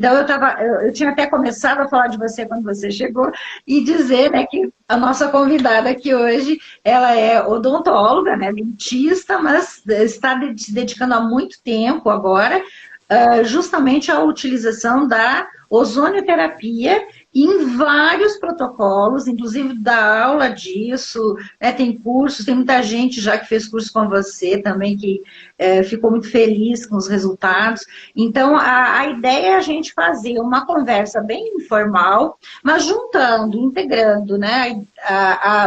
Então, eu tinha até começado a falar de você quando você chegou e dizer, né, que a nossa convidada aqui hoje, ela é odontóloga, né, dentista, mas está se dedicando há muito tempo agora, justamente à utilização da ozonioterapia em vários protocolos, inclusive dá aula disso, né, tem cursos, tem muita gente já que fez curso com você também, que ficou muito feliz com os resultados. Então, a ideia é a gente fazer uma conversa bem informal, mas juntando, integrando, né,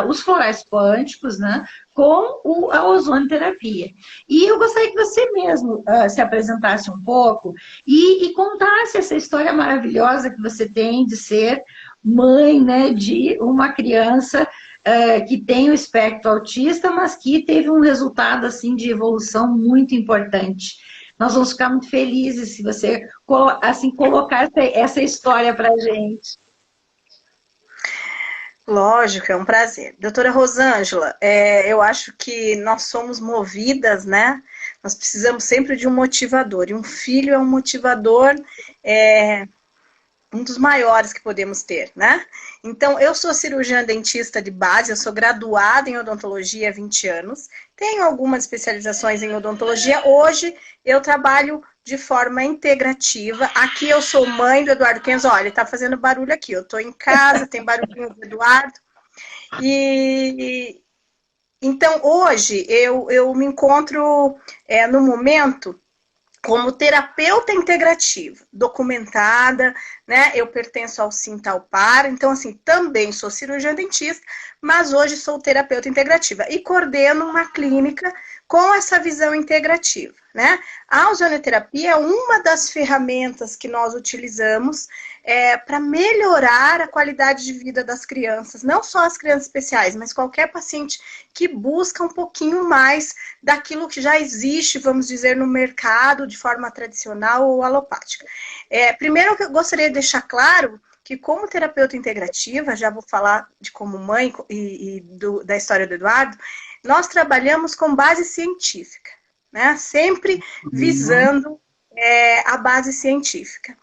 os florais quânticos, né, com a ozonioterapia. E eu gostaria que você mesmo se apresentasse um pouco e contasse essa história maravilhosa que você tem de ser mãe, né, de uma criança que tem o espectro autista, mas que teve um resultado assim de evolução muito importante. Nós vamos ficar muito felizes se você assim colocar essa história para a gente. Lógico, é um prazer. Doutora Rosângela, eu acho que nós somos movidas, né? Nós precisamos sempre de um motivador, e um filho é um motivador, um dos maiores que podemos ter, né? Então, eu sou cirurgiã dentista de base, eu sou graduada em odontologia há 20 anos, tenho algumas especializações em odontologia, hoje eu trabalho de forma integrativa. Aqui eu sou mãe do Eduardo Kenzo, olha, ele tá fazendo barulho aqui, eu tô em casa, tem barulhinho do Eduardo, então hoje eu me encontro no momento como terapeuta integrativa, documentada, né? Eu pertenço ao Sintalpar, então assim, também sou cirurgiã dentista, mas hoje sou terapeuta integrativa e coordeno uma clínica com essa visão integrativa, né? A ozonioterapia é uma das ferramentas que nós utilizamos para melhorar a qualidade de vida das crianças, não só as crianças especiais, mas qualquer paciente que busca um pouquinho mais daquilo que já existe, vamos dizer, no mercado, de forma tradicional ou alopática. Primeiro, eu gostaria de deixar claro que como terapeuta integrativa, já vou falar de como mãe da história do Eduardo, nós trabalhamos com base científica, né? Sempre visando a base científica.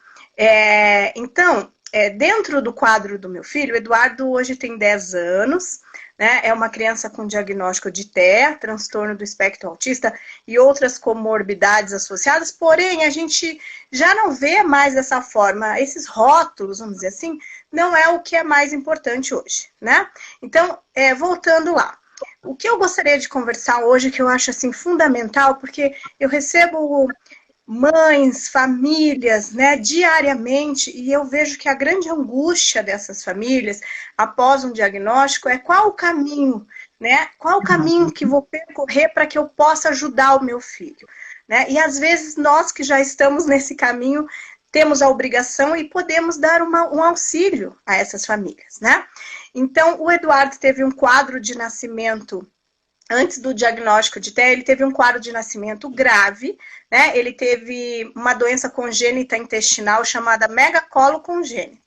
Então, dentro do quadro do meu filho, o Eduardo hoje tem 10 anos, né? É uma criança com diagnóstico de TEA, transtorno do espectro autista e outras comorbidades associadas, porém a gente já não vê mais dessa forma, esses rótulos, vamos dizer assim, não é o que é mais importante hoje, né? Então, voltando lá. O que eu gostaria de conversar hoje, que eu acho assim fundamental, porque eu recebo mães, famílias, né, diariamente, e eu vejo que a grande angústia dessas famílias, após um diagnóstico, é qual o caminho, né? Qual o caminho que vou percorrer para que eu possa ajudar o meu filho, né? E às vezes nós que já estamos nesse caminho temos a obrigação e podemos dar um auxílio a essas famílias, né? Então, o Eduardo teve um quadro de nascimento, antes do diagnóstico de TEA, ele teve um quadro de nascimento grave, né? Ele teve uma doença congênita intestinal chamada megacolo congênito,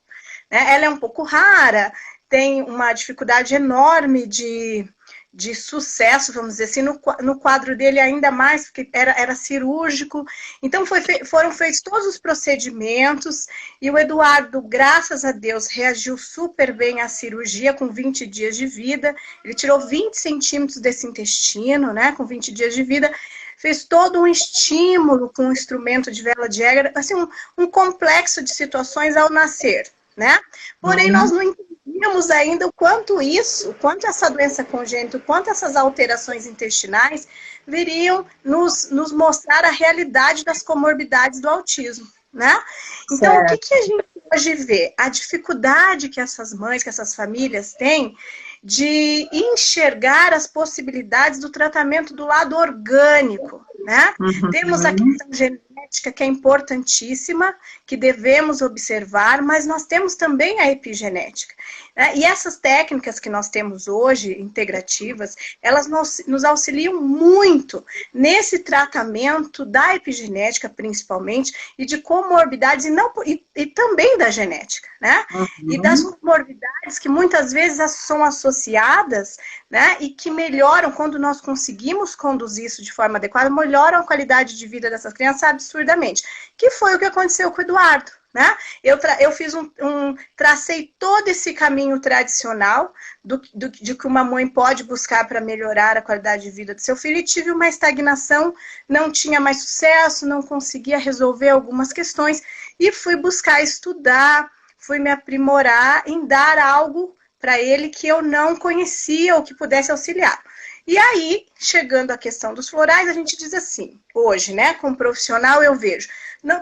né? Ela é um pouco rara, tem uma dificuldade enorme de sucesso, vamos dizer assim, no quadro dele ainda mais, porque era cirúrgico. Então foram feitos todos os procedimentos e o Eduardo, graças a Deus, reagiu super bem à cirurgia com 20 dias de vida. Ele tirou 20 centímetros desse intestino, né, com 20 dias de vida. Fez todo um estímulo com um instrumento de vela de Egger, assim, um complexo de situações ao nascer, né? Porém, nós não entendíamos ainda o quanto essa doença congênita, o quanto essas alterações intestinais viriam nos mostrar a realidade das comorbidades do autismo, né? Então, certo. O que a gente hoje vê? A dificuldade que essas mães, que essas famílias têm de enxergar as possibilidades do tratamento do lado orgânico, né? Temos a questão genética, que é importantíssima, que devemos observar, mas nós temos também a epigenética, né? E essas técnicas que nós temos hoje, integrativas, elas nos auxiliam muito nesse tratamento da epigenética, principalmente, e de comorbidades, e também da genética, né? E das comorbidades que muitas vezes são associadas, né? E que melhoram, quando nós conseguimos conduzir isso de forma adequada, melhoram a qualidade de vida dessas crianças absurdamente. Que foi o que aconteceu com o Eduardo, né? Eu fiz tracei todo esse caminho tradicional de que uma mãe pode buscar para melhorar a qualidade de vida do seu filho, e tive uma estagnação, não tinha mais sucesso, não conseguia resolver algumas questões, e fui buscar estudar, fui me aprimorar em dar algo para ele que eu não conhecia ou que pudesse auxiliar. E aí, chegando à questão dos florais, a gente diz assim, hoje, né, como profissional eu vejo,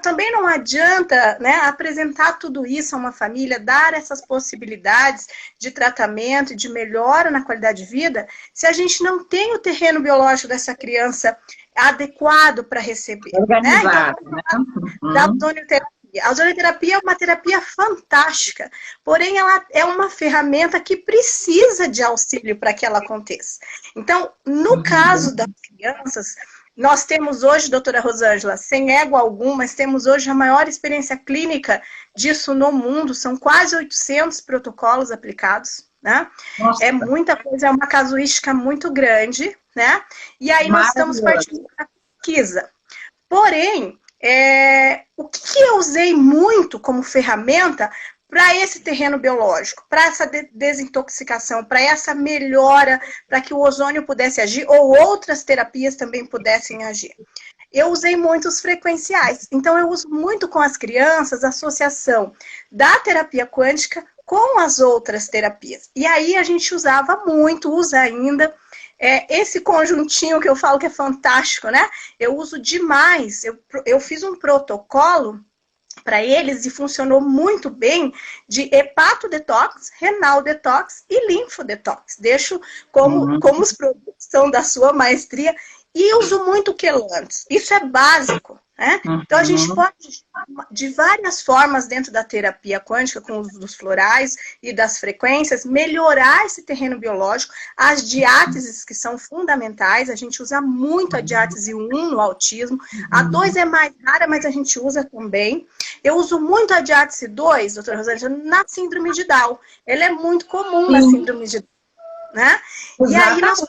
também não adianta, né, apresentar tudo isso a uma família, dar essas possibilidades de tratamento e de melhora na qualidade de vida, se a gente não tem o terreno biológico dessa criança adequado para receber. Organizado, né? Então, da ozonioterapia. A ozonioterapia é uma terapia fantástica, porém ela é uma ferramenta que precisa de auxílio para que ela aconteça. Então, no caso das crianças, nós temos hoje, doutora Rosângela, sem égua alguma, mas temos hoje a maior experiência clínica disso no mundo, são quase 800 protocolos aplicados, né? Nossa. É muita coisa, é uma casuística muito grande, né? E aí nós estamos partindo para a pesquisa. Porém, o que eu usei muito como ferramenta para esse terreno biológico, para essa desintoxicação, para essa melhora, para que o ozônio pudesse agir, ou outras terapias também pudessem agir. Eu usei muitos frequenciais, então eu uso muito com as crianças a associação da terapia quântica com as outras terapias. E aí a gente usava muito, usa ainda, esse conjuntinho que eu falo que é fantástico, né? Eu uso demais, eu fiz um protocolo para eles e funcionou muito bem de hepato detox, renal detox e linfo detox. Deixo como os produtos são da sua maestria e uso muito quelantes. Isso é básico, né? Então a gente pode, de várias formas dentro da terapia quântica, com o uso dos florais e das frequências, melhorar esse terreno biológico. As diáteses que são fundamentais, a gente usa muito a diátese 1 no autismo. A 2 é mais rara, mas a gente usa também. Eu uso muito a diátese 2, doutora Rosângela, na síndrome de Down. Ela é muito comum na síndrome de Down, né? E aí nós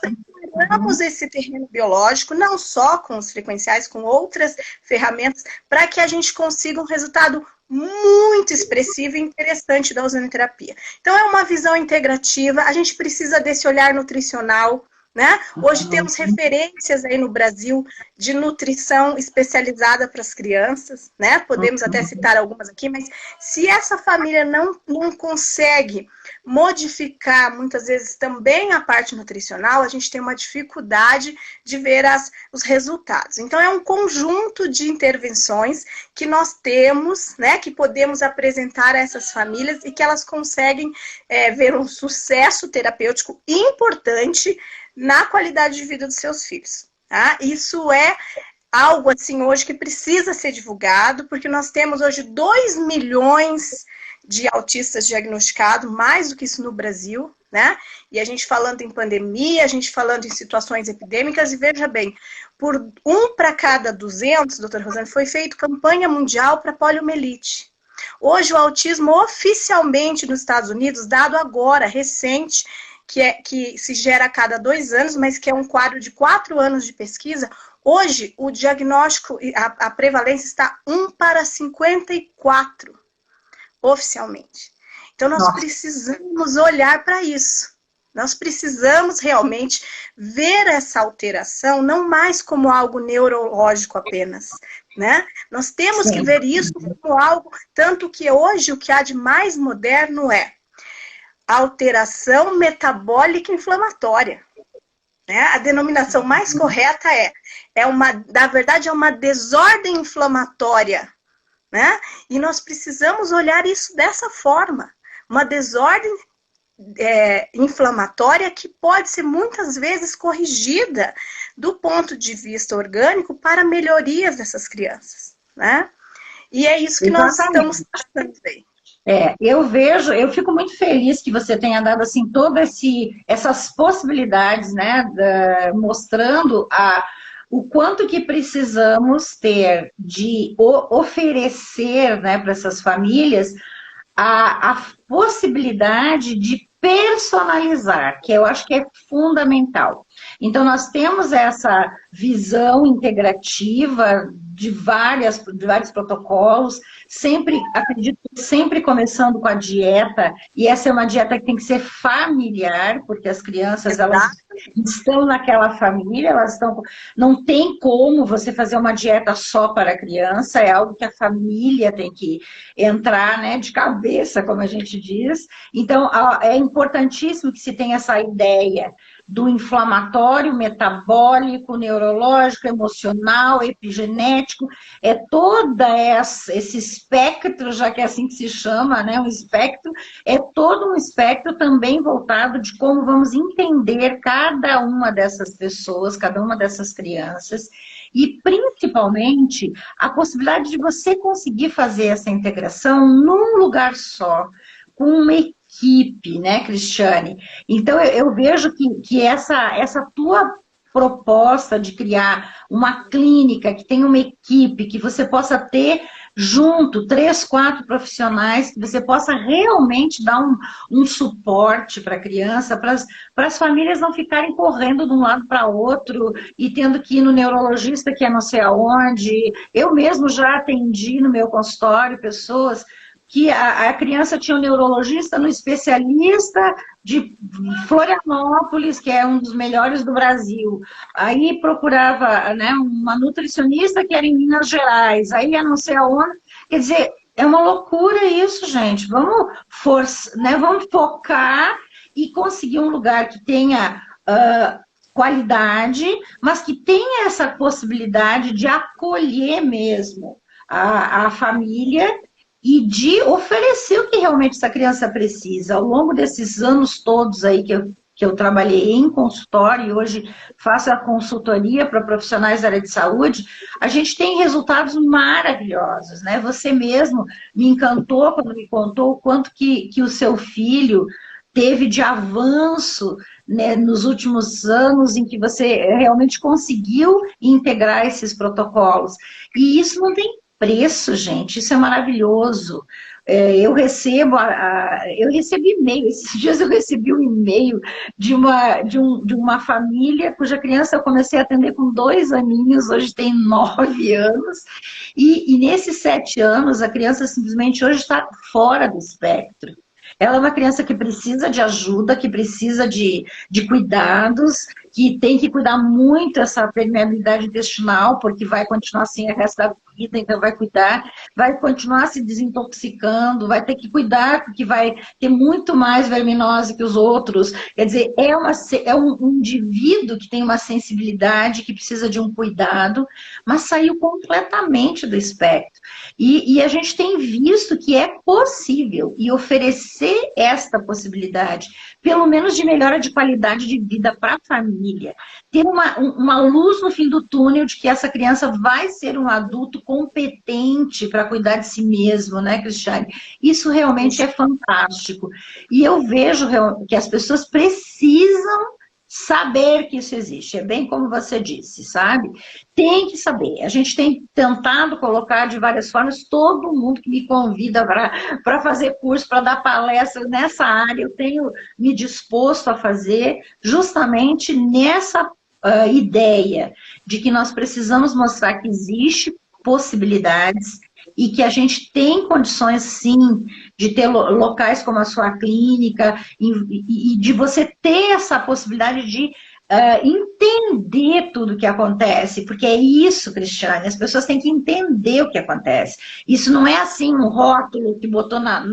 preparamos esse terreno biológico, não só com os frequenciais, com outras ferramentas, para que a gente consiga um resultado muito expressivo e interessante da ozonioterapia. Então é uma visão integrativa, a gente precisa desse olhar nutricional, né? Hoje temos referências aí no Brasil de nutrição especializada para as crianças, né? Podemos até citar algumas aqui, mas se essa família não consegue modificar, muitas vezes, também a parte nutricional, a gente tem uma dificuldade de ver os resultados. Então, é um conjunto de intervenções que nós temos, né? Que podemos apresentar a essas famílias e que elas conseguem ver um sucesso terapêutico importante na qualidade de vida dos seus filhos. Tá? Isso é algo assim hoje que precisa ser divulgado, porque nós temos hoje 2 milhões de autistas diagnosticados, mais do que isso no Brasil, né? E a gente falando em pandemia, a gente falando em situações epidêmicas, e veja bem, por 1 para cada 200, doutora Rosângela, foi feita campanha mundial para poliomielite. Hoje o autismo oficialmente nos Estados Unidos, dado agora, recente, que se gera a cada 2 anos, mas que é um quadro de 4 anos de pesquisa, hoje o diagnóstico, a prevalência está 1 para 54, oficialmente. Então nós precisamos olhar para isso. Nós precisamos realmente ver essa alteração não mais como algo neurológico apenas, né? Nós temos que ver isso como algo, tanto que hoje o que há de mais moderno é alteração metabólica inflamatória. Né? A denominação mais correta na verdade, é uma desordem inflamatória. Né? E nós precisamos olhar isso dessa forma. Uma desordem inflamatória que pode ser muitas vezes corrigida do ponto de vista orgânico para melhorias dessas crianças. Né? E é isso que nós estamos tratando aí. Eu fico muito feliz que você tenha dado assim todas essas possibilidades, né, mostrando o quanto que precisamos ter de oferecer, né, para essas famílias a possibilidade de personalizar, que eu acho que é fundamental. Então, nós temos essa visão integrativa de vários protocolos, sempre, acredito, sempre começando com a dieta, e essa é uma dieta que tem que ser familiar, porque as crianças, elas estão naquela família, elas estão... Não tem como você fazer uma dieta só para a criança, é algo que a família tem que entrar, né, de cabeça, como a gente diz. Então, é importantíssimo que se tenha essa ideia do inflamatório, metabólico, neurológico, emocional, epigenético, é toda esse espectro, já que é assim que se chama, né, um espectro, é todo um espectro também voltado de como vamos entender cada uma dessas pessoas, cada uma dessas crianças, e principalmente a possibilidade de você conseguir fazer essa integração num lugar só, com uma equipe, né, Cristiane? Então, eu vejo que essa tua proposta de criar uma clínica, que tenha uma equipe, que você possa ter junto 3, 4 profissionais, que você possa realmente dar um suporte para a criança, para as famílias não ficarem correndo de um lado para outro e tendo que ir no neurologista que é não sei aonde. Eu mesmo já atendi no meu consultório pessoas que a criança tinha um neurologista no especialista de Florianópolis, que é um dos melhores do Brasil. Aí procurava, né, uma nutricionista que era em Minas Gerais, aí ia não sei aonde. Quer dizer, é uma loucura isso, gente. Vamos focar e conseguir um lugar que tenha qualidade, mas que tenha essa possibilidade de acolher mesmo a família e de oferecer o que realmente essa criança precisa. Ao longo desses anos todos aí que eu trabalhei em consultório, e hoje faço a consultoria para profissionais da área de saúde, a gente tem resultados maravilhosos, né? Você mesmo me encantou quando me contou o quanto que o seu filho teve de avanço, né, nos últimos anos em que você realmente conseguiu integrar esses protocolos. E isso não tem preço, gente, isso é maravilhoso. Eu recebi e-mail, esses dias eu recebi um e-mail de uma família cuja criança eu comecei a atender com 2 aninhos, hoje tem 9 anos, e nesses 7 anos a criança simplesmente hoje está fora do espectro. Ela é uma criança que precisa de ajuda, que precisa de cuidados, que tem que cuidar muito essa permeabilidade intestinal, porque vai continuar assim o resto da vida, então vai cuidar, vai continuar se desintoxicando, vai ter que cuidar, porque vai ter muito mais verminose que os outros. Quer dizer, é um indivíduo que tem uma sensibilidade, que precisa de um cuidado, mas saiu completamente do espectro. E a gente tem visto que é possível, e oferecer esta possibilidade, pelo menos de melhora de qualidade de vida para a família, ter uma luz no fim do túnel de que essa criança vai ser um adulto competente para cuidar de si mesmo, né, Cristiane? Isso realmente é fantástico. E eu vejo que as pessoas precisam saber que isso existe. É bem como você disse, sabe? Tem que saber. A gente tem tentado colocar de várias formas, todo mundo que me convida para fazer curso, para dar palestra nessa área, eu tenho me disposto a fazer justamente nessa ideia de que nós precisamos mostrar que existe possibilidades e que a gente tem condições, sim, de ter locais como a sua clínica e de você ter essa possibilidade de entender tudo o que acontece, porque é isso, Cristiane, as pessoas têm que entender o que acontece. Isso não é assim um rótulo que botou na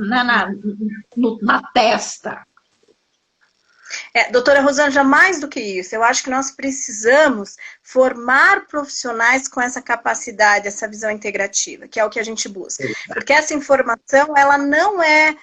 testa. Doutora Rosângela, mais do que isso, eu acho que nós precisamos formar profissionais com essa capacidade, essa visão integrativa, que é o que a gente busca. Porque essa informação, ela não é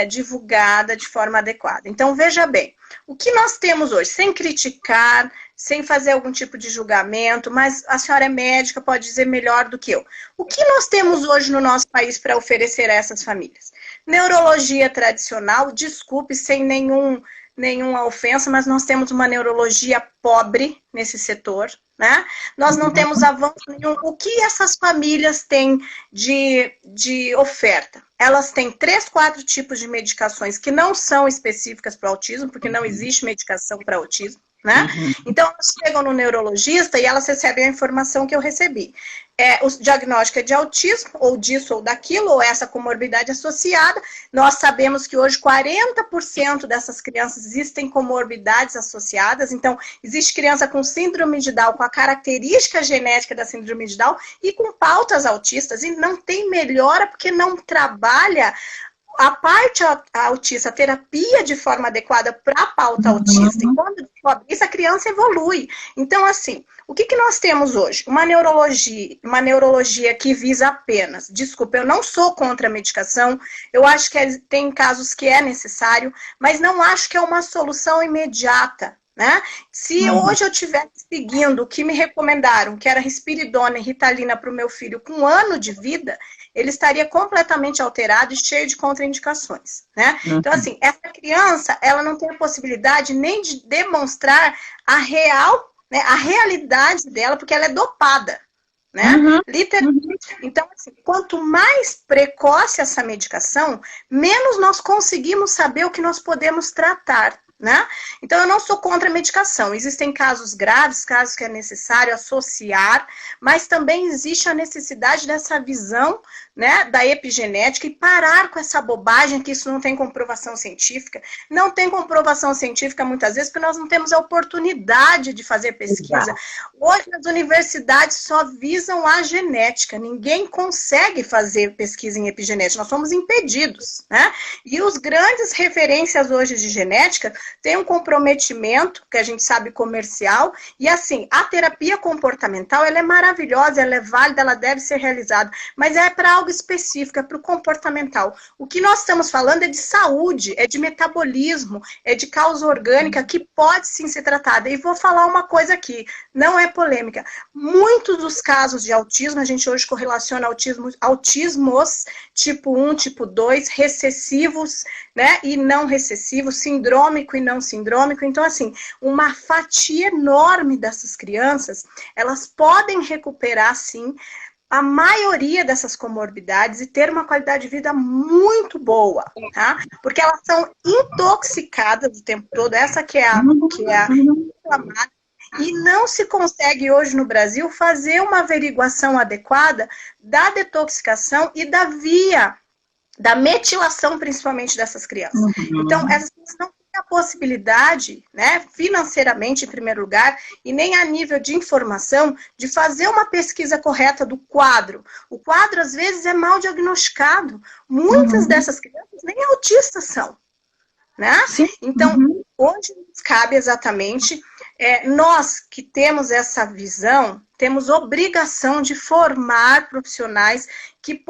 divulgada de forma adequada. Então, veja bem, o que nós temos hoje, sem criticar, sem fazer algum tipo de julgamento, mas a senhora é médica, pode dizer melhor do que eu. O que nós temos hoje no nosso país para oferecer a essas famílias? Neurologia tradicional, desculpe, sem nenhum nenhuma ofensa, mas nós temos uma neurologia pobre nesse setor, né? Nós não temos avanço nenhum. O que essas famílias têm de oferta? Elas têm 3, 4 tipos de medicações que não são específicas para o autismo, porque não existe medicação para autismo, né? Então, elas chegam no neurologista e elas recebem a informação que eu recebi. O diagnóstico é de autismo, ou disso ou daquilo, ou essa comorbidade associada. Nós sabemos que hoje 40% dessas crianças existem comorbidades associadas. Então, existe criança com síndrome de Down, com a característica genética da síndrome de Down e com pautas autistas. E não tem melhora porque não trabalha a parte autista, a terapia de forma adequada para a pauta autista. E quando descobre isso, a criança evolui. Então, assim, o que nós temos hoje? Uma neurologia que visa apenas, desculpa, eu não sou contra a medicação, eu acho que tem casos que é necessário, mas não acho que é uma solução imediata, né? Se hoje eu estivesse seguindo o que me recomendaram, que era risperidona e ritalina para o meu filho com 1 ano de vida, ele estaria completamente alterado e cheio de contraindicações, né? Então, assim, essa criança, ela não tem a possibilidade nem de demonstrar a realidade dela, porque ela é dopada, né? Literalmente. Então, assim, quanto mais precoce essa medicação, menos nós conseguimos saber o que nós podemos tratar, né? Então, eu não sou contra a medicação. Existem casos graves, casos que é necessário associar, mas também existe a necessidade dessa visão, né, da epigenética e parar com essa bobagem que isso não tem comprovação científica. Não tem comprovação científica muitas vezes porque nós não temos a oportunidade de fazer pesquisa. Hoje as universidades só visam a genética. Ninguém consegue fazer pesquisa em epigenética. Nós somos impedidos, né? E os grandes referências hoje de genética têm um comprometimento, que a gente sabe, comercial. E assim, a terapia comportamental, ela é maravilhosa, ela é válida, ela deve ser realizada. Mas é para algo específico, é para o comportamental. O que nós estamos falando é de saúde, é de metabolismo, é de causa orgânica que pode sim ser tratada. E vou falar uma coisa aqui, não é polêmica. Muitos dos casos de autismo, a gente hoje correlaciona autismos tipo 1, tipo 2, recessivos, né, e não recessivos, sindrômico e não sindrômico. Então, assim, uma fatia enorme dessas crianças, elas podem recuperar, sim, a maioria dessas comorbidades e ter uma qualidade de vida muito boa, tá? Porque elas são intoxicadas o tempo todo, essa que é a inflamada, e não se consegue hoje no Brasil fazer uma averiguação adequada da detoxicação e da via da metilação, principalmente dessas crianças. Então, essas crianças não a possibilidade, né, financeiramente em primeiro lugar, e nem a nível de informação, de fazer uma pesquisa correta do quadro. O quadro, às vezes, é mal diagnosticado. Muitas dessas crianças nem autistas são, né? Então, onde nos cabe exatamente, nós que temos essa visão, temos obrigação de formar profissionais que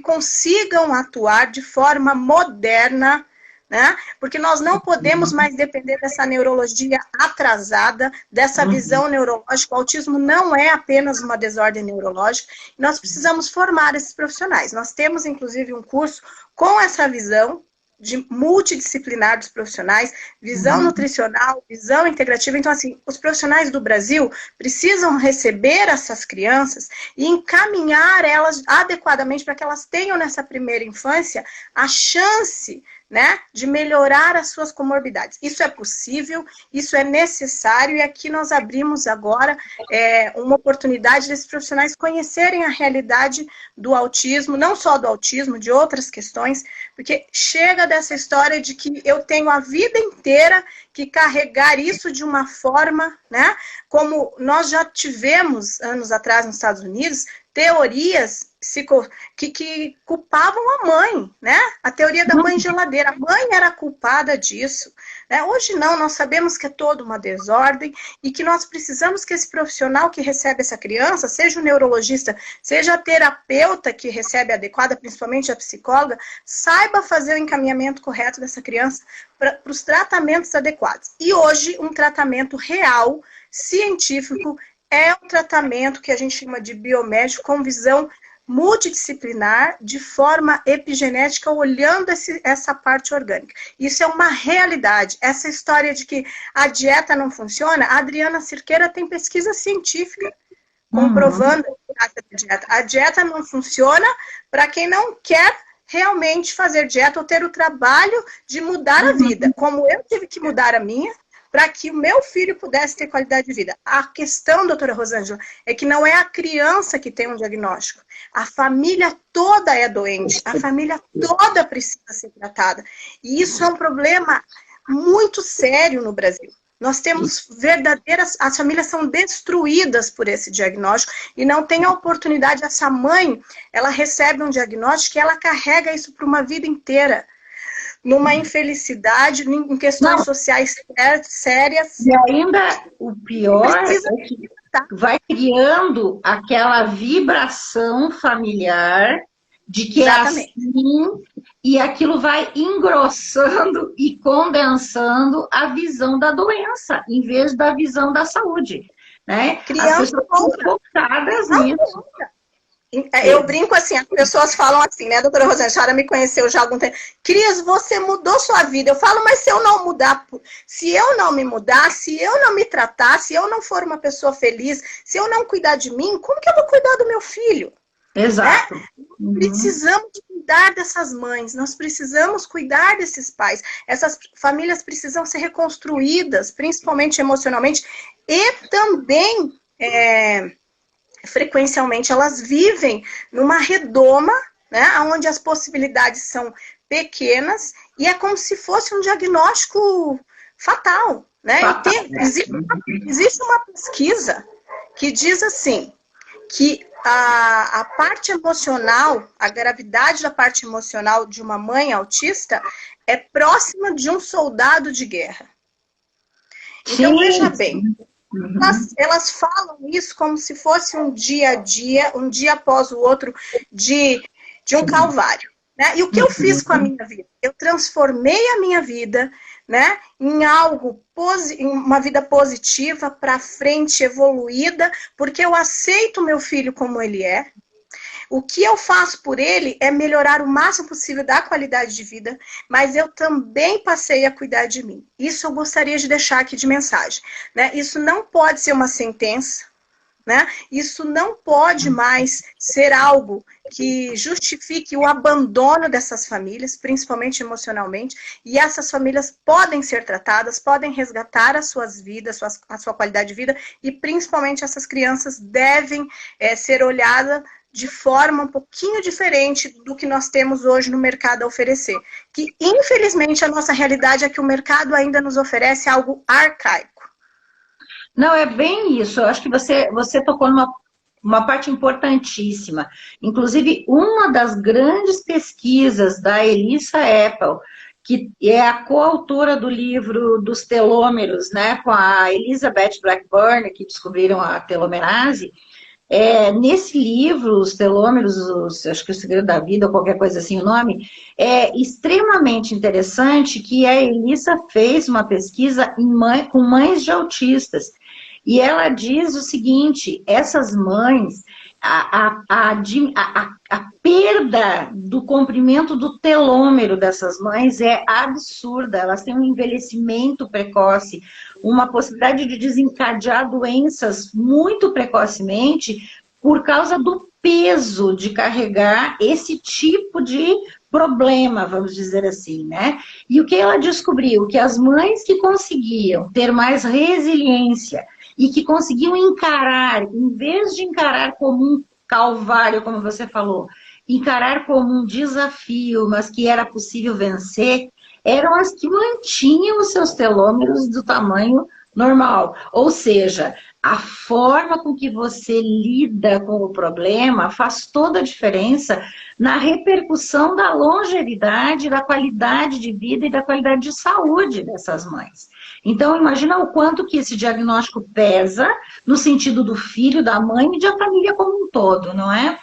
consigam atuar de forma moderna, né? Porque nós não podemos mais depender dessa neurologia atrasada, dessa visão neurológica. O autismo não é apenas uma desordem neurológica. Nós precisamos formar esses profissionais. Nós temos, inclusive, um curso com essa visão multidisciplinar dos profissionais, visão nutricional, visão integrativa. Então, assim, os profissionais do Brasil precisam receber essas crianças e encaminhar elas adequadamente para que elas tenham nessa primeira infância a chance, né, de melhorar as suas comorbidades. Isso é possível, isso é necessário, e aqui nós abrimos agora uma oportunidade desses profissionais conhecerem a realidade do autismo, não só do autismo, de outras questões, porque chega dessa história de que eu tenho a vida inteira que carregar isso de uma forma, né, como nós já tivemos anos atrás nos Estados Unidos, teorias que culpavam a mãe, né? A teoria da mãe geladeira. A mãe era culpada disso, né? Hoje não, nós sabemos que é toda uma desordem e que nós precisamos que esse profissional que recebe essa criança, seja o neurologista, seja a terapeuta que recebe a adequada, principalmente a psicóloga, saiba fazer o encaminhamento correto dessa criança para os tratamentos adequados. E hoje, um tratamento real, científico, é um tratamento que a gente chama de biomédico com visão multidisciplinar de forma epigenética, olhando essa parte orgânica. Isso é uma realidade. Essa história de que a dieta não funciona, a Adriana Cirqueira tem pesquisa científica comprovando a dieta não funciona para quem não quer realmente fazer dieta ou ter o trabalho de mudar a vida, como eu tive que mudar a minha, para que o meu filho pudesse ter qualidade de vida. A questão, doutora Rosângela, é que não é a criança que tem um diagnóstico. A família toda é doente, a família toda precisa ser tratada. E isso é um problema muito sério no Brasil. Nós temos as famílias são destruídas por esse diagnóstico e não tem a oportunidade, essa mãe, ela recebe um diagnóstico e ela carrega isso para uma vida inteira. Numa infelicidade, em questões sociais sérias. E ainda o pior é que vai criando aquela vibração familiar de que Exatamente. É assim, e aquilo vai engrossando e condensando a visão da doença, em vez da visão da saúde. Né? As pessoas estão focadas nisso. Eu brinco assim, as pessoas falam assim, né, doutora Rosângela, a senhora me conheceu já há algum tempo. Cris, você mudou sua vida. Eu falo, mas se eu não mudar, se eu não me mudar, se eu não me tratar, se eu não for uma pessoa feliz, se eu não cuidar de mim, como que eu vou cuidar do meu filho? Exato. Né? Precisamos cuidar dessas mães, nós precisamos cuidar desses pais. Essas famílias precisam ser reconstruídas, principalmente emocionalmente, e também... frequencialmente elas vivem numa redoma, né, onde as possibilidades são pequenas e é como se fosse um diagnóstico fatal. Né? Existe uma pesquisa que diz assim, que a parte emocional, a gravidade da parte emocional de uma mãe autista é próxima de um soldado de guerra. Então, veja bem, elas falam isso como se fosse um dia a dia, um dia após o outro, de um calvário. Né? E o que eu fiz com a minha vida? Eu transformei a minha vida, né, em algo, em uma vida positiva, para frente, evoluída, porque eu aceito meu filho como ele é. O que eu faço por ele é melhorar o máximo possível da qualidade de vida, mas eu também passei a cuidar de mim. Isso eu gostaria de deixar aqui de mensagem. Né? Isso não pode ser uma sentença, né? Isso não pode mais ser algo que justifique o abandono dessas famílias, principalmente emocionalmente, e essas famílias podem ser tratadas, podem resgatar as suas vidas, a sua qualidade de vida, e principalmente essas crianças devem ser olhadas de forma um pouquinho diferente do que nós temos hoje no mercado a oferecer. Que, infelizmente, a nossa realidade é que o mercado ainda nos oferece algo arcaico. Não, é bem isso. Eu acho que você tocou numa parte importantíssima. Inclusive, uma das grandes pesquisas da Elissa Epel, que é a coautora do livro dos telômeros, né, com a Elizabeth Blackburn, que descobriram a telomerase. Nesse livro, os telômeros, acho que o segredo da vida, ou qualquer coisa assim, o nome, é extremamente interessante que a Elissa fez uma pesquisa com mães de autistas. E ela diz o seguinte, essas mães, a perda do comprimento do telômero dessas mães é absurda, elas têm um envelhecimento precoce, uma possibilidade de desencadear doenças muito precocemente por causa do peso de carregar esse tipo de problema, vamos dizer assim, né? E o que ela descobriu? Que as mães que conseguiam ter mais resiliência e que conseguiam encarar, em vez de encarar como um calvário, como você falou, encarar como um desafio, mas que era possível vencer, eram as que mantinham os seus telômeros do tamanho normal. Ou seja, a forma com que você lida com o problema faz toda a diferença na repercussão da longevidade, da qualidade de vida e da qualidade de saúde dessas mães. Então, imagina o quanto que esse diagnóstico pesa no sentido do filho, da mãe e da família como um todo, não é?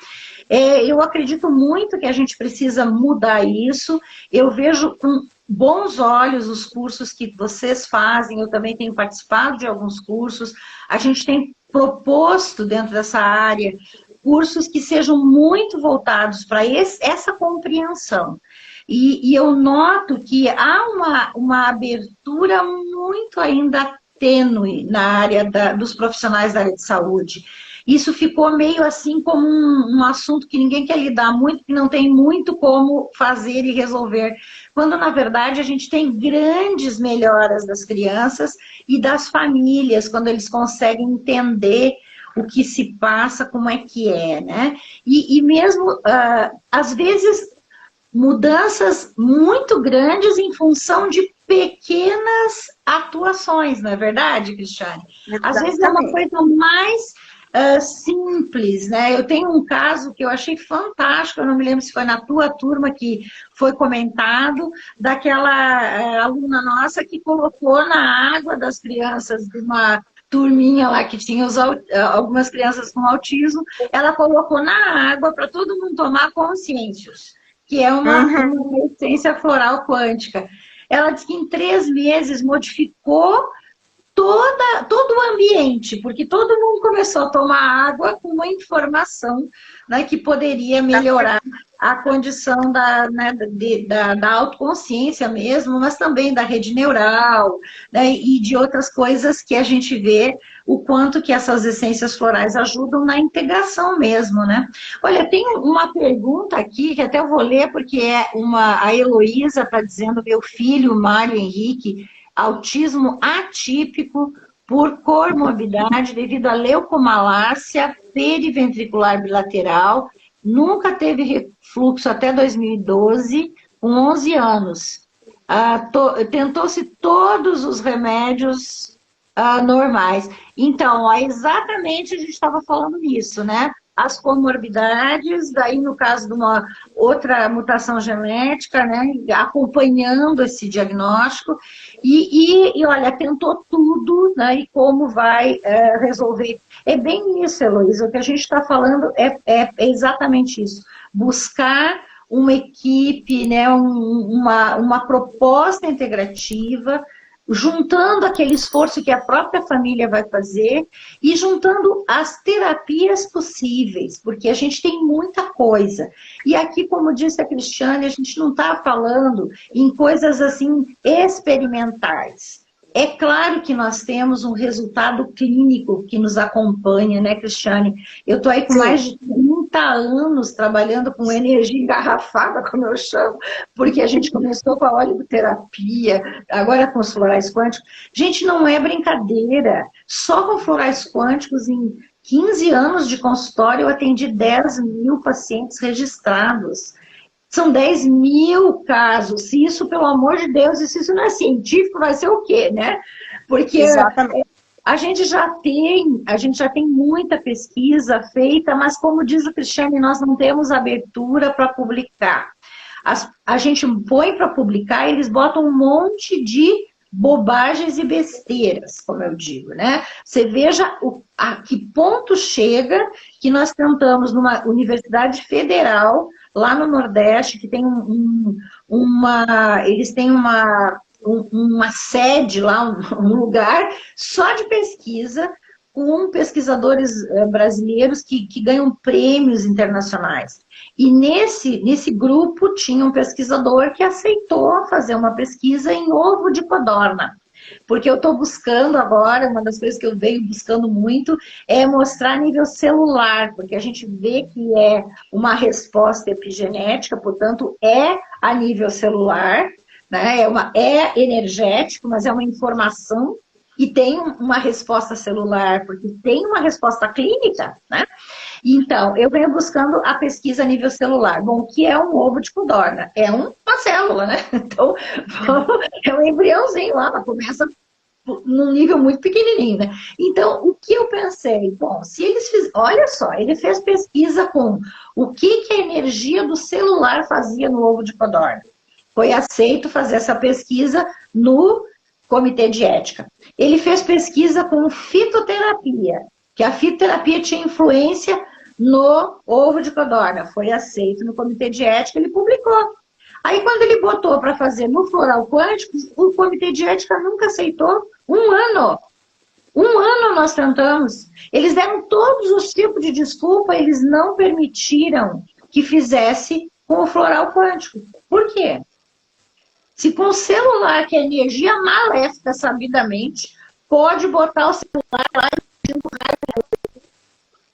Eu acredito muito que a gente precisa mudar isso. Eu vejo com bons olhos os cursos que vocês fazem, eu também tenho participado de alguns cursos, a gente tem proposto dentro dessa área cursos que sejam muito voltados para essa compreensão. E eu noto que há uma abertura muito ainda tênue na área dos profissionais da área de saúde. Isso ficou meio assim como um assunto que ninguém quer lidar muito, que não tem muito como fazer e resolver. Quando, na verdade, a gente tem grandes melhoras das crianças e das famílias, quando eles conseguem entender o que se passa, como é que é, né? E mesmo, às vezes, mudanças muito grandes em função de pequenas atuações, não é verdade, Cristiane? Às vezes é uma coisa mais simples, né? Eu tenho um caso que eu achei fantástico, eu não me lembro se foi na tua turma que foi comentado, daquela aluna nossa que colocou na água das crianças de uma turminha lá que tinha algumas crianças com autismo, ela colocou na água para todo mundo tomar consciêncios, que é uma essência floral quântica. Ela disse que em 3 meses modificou todo o ambiente, porque todo mundo começou a tomar água com uma informação, né, que poderia melhorar a condição da autoconsciência mesmo, mas também da rede neural, né, e de outras coisas que a gente vê o quanto que essas essências florais ajudam na integração mesmo, né? Olha, tem uma pergunta aqui, que até eu vou ler, porque a Heloísa está dizendo, meu filho, Mário Henrique, autismo atípico por comorbidade devido à leucomalácia periventricular bilateral, nunca teve refluxo até 2012, com 11 anos. Tentou-se todos os remédios normais. Então, exatamente a gente estava falando nisso, né? As comorbidades, daí no caso de uma outra mutação genética, né, acompanhando esse diagnóstico, e olha, tentou tudo, né, e como vai resolver. É bem isso, Heloísa, o que a gente está falando é exatamente isso, buscar uma equipe, né, uma proposta integrativa, juntando aquele esforço que a própria família vai fazer e juntando as terapias possíveis, porque a gente tem muita coisa. E aqui, como disse a Cristiane, a gente não está falando em coisas assim experimentais. É claro que nós temos um resultado clínico que nos acompanha, né, Cristiane? Eu estou aí com mais de 30 anos trabalhando com energia engarrafada, como eu chamo, porque a gente começou com a oleoterapia, agora com os florais quânticos. Gente, não é brincadeira. Só com florais quânticos, em 15 anos de consultório, eu atendi 10 mil pacientes registrados. São 10 mil casos. Se isso, pelo amor de Deus, se isso não é científico, vai ser o quê, né? Porque a gente já tem muita pesquisa feita, mas como diz o Cristiane, nós não temos abertura para publicar. A gente põe para publicar, eles botam um monte de bobagens e besteiras, como eu digo, né? Você veja a que ponto chega que nós tentamos numa universidade federal lá no Nordeste, que tem eles têm uma sede lá, um lugar só de pesquisa, com pesquisadores brasileiros que ganham prêmios internacionais. E nesse grupo tinha um pesquisador que aceitou fazer uma pesquisa em ovo de codorna. Porque eu estou buscando agora, uma das coisas que eu venho buscando muito é mostrar a nível celular, porque a gente vê que é uma resposta epigenética, portanto, é a nível celular, né? É energético, mas é uma informação e tem uma resposta celular, porque tem uma resposta clínica, né? Então, eu venho buscando a pesquisa a nível celular. Bom, o que é um ovo de codorna? É uma célula, né? Então, é um embriãozinho lá, mas começa num nível muito pequenininho, né? Então, o que eu pensei? Bom, se eles olha só, ele fez pesquisa com o que a energia do celular fazia no ovo de codorna. Foi aceito fazer essa pesquisa no Comitê de Ética. Ele fez pesquisa com fitoterapia, que a fitoterapia tinha influência no ovo de codorna. Foi aceito no Comitê de Ética, ele publicou. Aí, quando ele botou para fazer no floral quântico, o Comitê de Ética nunca aceitou 1 ano. Um ano nós tentamos. Eles deram todos os tipos de desculpa, eles não permitiram que fizesse com o floral quântico. Por quê? Se com o celular, que é energia maléfica, sabidamente, pode botar o celular lá e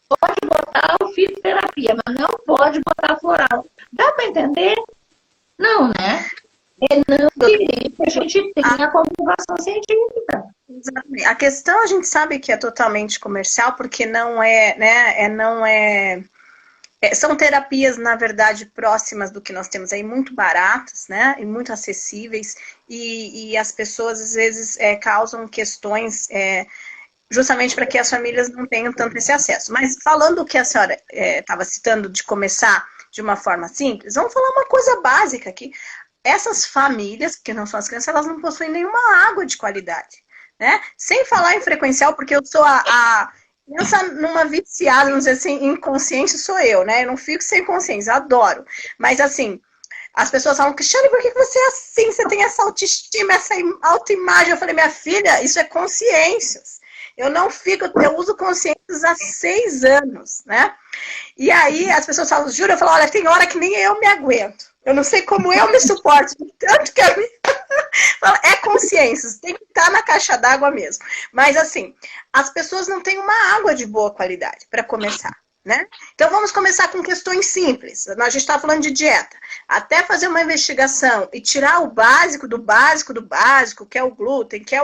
pode botar o fitoterapia, mas não pode botar floral. Dá para entender? Não, né? É não querer que a gente tenha a comprovação científica. Exatamente. A questão a gente sabe que é totalmente comercial, porque não é, né? São terapias, na verdade, próximas do que nós temos aí, muito baratas, né? E muito acessíveis. E as pessoas, às vezes, causam questões justamente para que as famílias não tenham tanto esse acesso. Mas falando o que a senhora estava citando de começar de uma forma simples, vamos falar uma coisa básica aqui. Essas famílias, que não são as crianças, elas não possuem nenhuma água de qualidade, né? Sem falar em frequencial, porque eu sou pensa numa viciada, vamos dizer assim, inconsciente sou eu, né? Eu não fico sem consciência, adoro. Mas assim, as pessoas falam, Cristiane, por que você é assim? Você tem essa autoestima, essa autoimagem. Eu falei, minha filha, isso é consciências. Eu não fico, eu uso consciências há 6 anos, né? E aí as pessoas falam, juro, eu falo, olha, tem hora que nem eu me aguento. Eu não sei como eu me suporto, tanto que eu me... É consciências, tem que estar na caixa d'água mesmo. Mas assim, as pessoas não têm uma água de boa qualidade, para começar, né? Então vamos começar com questões simples. A gente está falando de dieta. Até fazer uma investigação e tirar o básico do básico do básico, que é o glúten, que é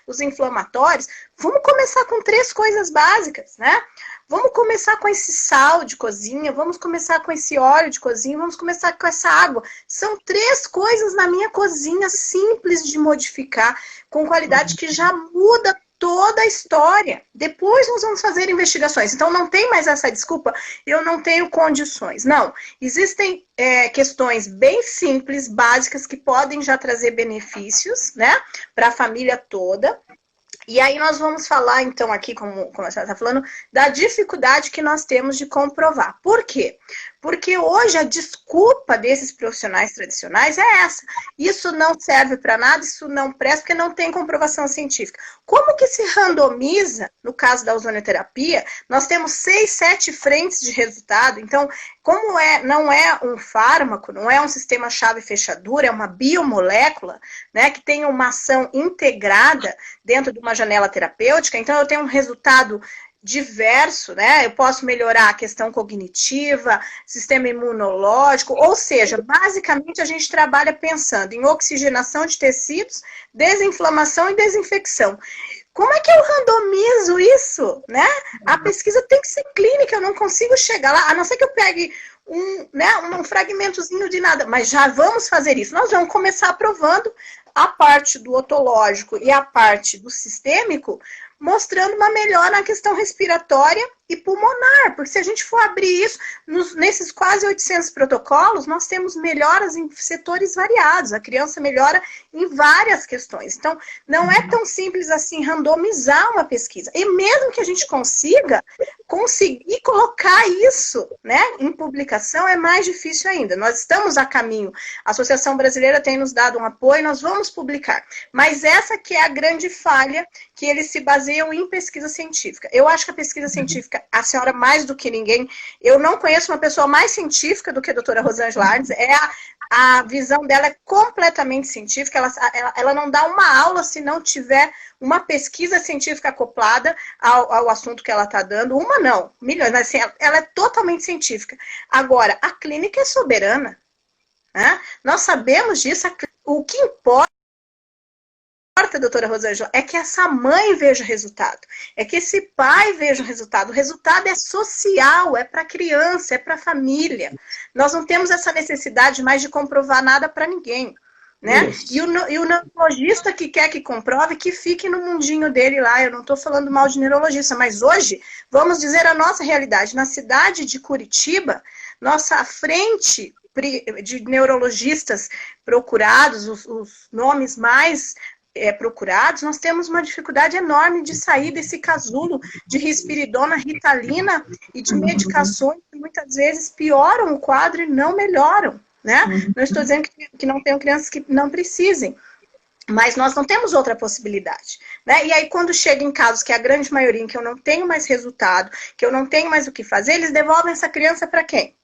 os inflamatórios, vamos começar com 3 coisas básicas, né? Vamos começar com esse sal de cozinha, vamos começar com esse óleo de cozinha, vamos começar com essa água. São 3 coisas na minha cozinha simples de modificar, com qualidade que já muda toda a história. Depois nós vamos fazer investigações. Então não tem mais essa desculpa, eu não tenho condições. Não, existem questões bem simples, básicas, que podem já trazer benefícios, né, para a família toda. E aí nós vamos falar, então, aqui, como a senhora está falando, da dificuldade que nós temos de comprovar. Por quê? Porque hoje a desculpa desses profissionais tradicionais é essa. Isso não serve para nada, isso não presta, porque não tem comprovação científica. Como que se randomiza, no caso da ozonioterapia, nós temos 6, 7 frentes de resultado. Então, como não é um fármaco, não é um sistema chave-fechadura, é uma biomolécula, né, que tem uma ação integrada dentro de uma janela terapêutica, então eu tenho um resultado diverso, né? Eu posso melhorar a questão cognitiva, sistema imunológico, ou seja, basicamente a gente trabalha pensando em oxigenação de tecidos, desinflamação e desinfecção. Como é que eu randomizo isso, né? A pesquisa tem que ser clínica, eu não consigo chegar lá, a não ser que eu pegue um fragmentozinho de nada, mas já vamos fazer isso. Nós vamos começar provando a parte do otológico e a parte do sistêmico, mostrando uma melhora na questão respiratória e pulmonar, porque se a gente for abrir isso, nesses quase 800 protocolos, nós temos melhoras em setores variados, a criança melhora em várias questões. Então, não é tão simples assim randomizar uma pesquisa. E mesmo que a gente conseguir colocar isso, né, em publicação, é mais difícil ainda. Nós estamos a caminho, a Associação Brasileira tem nos dado um apoio, nós vamos publicar. Mas essa que é a grande falha, que eles se baseiam em pesquisa científica. Eu acho que a pesquisa científica, a senhora mais do que ninguém, eu não conheço uma pessoa mais científica do que a doutora Rosângela Arnes, a visão dela é completamente científica, ela não dá uma aula se não tiver uma pesquisa científica acoplada ao assunto que ela está dando, uma não, milhões, mas assim, ela é totalmente científica. Agora, a clínica é soberana, né? Nós sabemos disso, o que importa, doutora Rosângela, é que essa mãe veja o resultado, é que esse pai veja o resultado é social, é para a criança, é para a família. Nós não temos essa necessidade mais de comprovar nada para ninguém, né? E o neurologista que quer que comprove, que fique no mundinho dele lá. Eu não estou falando mal de neurologista, mas hoje, vamos dizer a nossa realidade. Na cidade de Curitiba, nossa frente de neurologistas procurados, os nomes mais procurados, nós temos uma dificuldade enorme de sair desse casulo de risperidona, ritalina e de medicações que muitas vezes pioram o quadro e não melhoram, né? Não estou dizendo que não tenham crianças que não precisem, Mas nós não temos outra possibilidade, né? E aí, quando chega em casos que é a grande maioria, em que eu não tenho mais resultado, que eu não tenho mais o que fazer, eles devolvem essa criança para quem?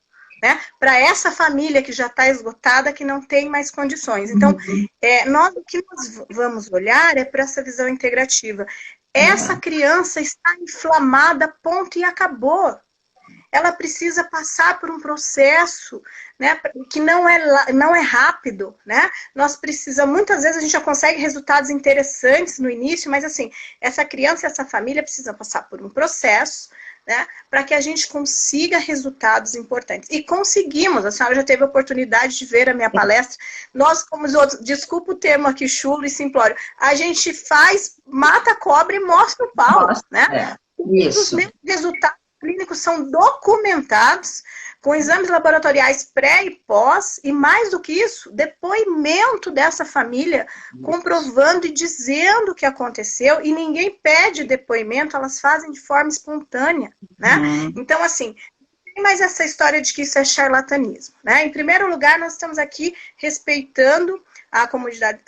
Né? Para essa família que já está esgotada, que não tem mais condições. Então, o que nós vamos olhar é para essa visão integrativa. Essa criança está inflamada, ponto, e acabou. Ela precisa passar por um processo, né, que não é rápido, né? Nós precisamos, muitas vezes a gente já consegue resultados interessantes no início, mas assim, essa criança e essa família precisam passar por um processo, né, para que a gente consiga resultados importantes. E conseguimos, a senhora já teve a oportunidade de ver a minha palestra. Nós, como os outros, desculpa o termo aqui chulo e simplório, a gente mata a cobra e mostra o pau, né? Isso. Os resultados clínicos são documentados com exames laboratoriais pré e pós, e mais do que isso, depoimento dessa família comprovando e dizendo o que aconteceu, e ninguém pede depoimento, elas fazem de forma espontânea, né? Então, assim, tem mais essa história de que isso é charlatanismo, né? Em primeiro lugar, nós estamos aqui respeitando a